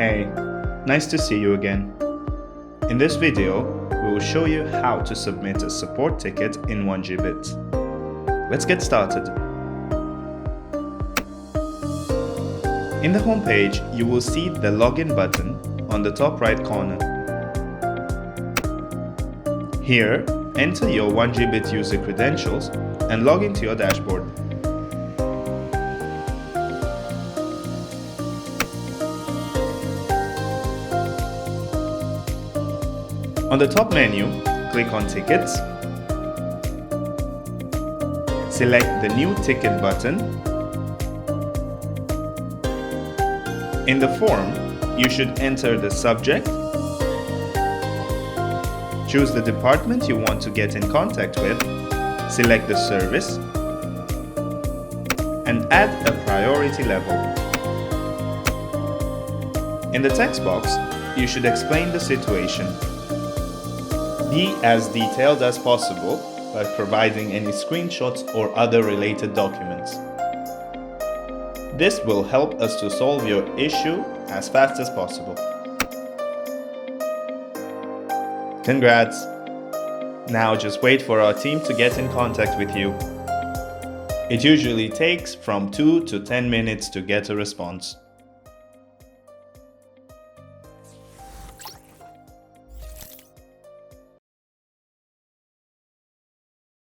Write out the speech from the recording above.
Hey, nice to see you again. In this video, we will show you how to submit a support ticket in 1Gbits. Let's get started. In the home page, you will see the login button on the top right corner. Here, enter your 1Gbits user credentials and log into your dashboard. On the top menu, click on Tickets. Select the New Ticket button. In the form, you should enter the subject, choose the department you want to get in contact with, select the service, and add a priority level. In the text box, you should explain the situation. Be as detailed as possible by providing any screenshots or other related documents. This will help us to solve your issue as fast as possible. Congrats! Now just wait for our team to get in contact with you. It usually takes from 2 to 10 minutes to get a response.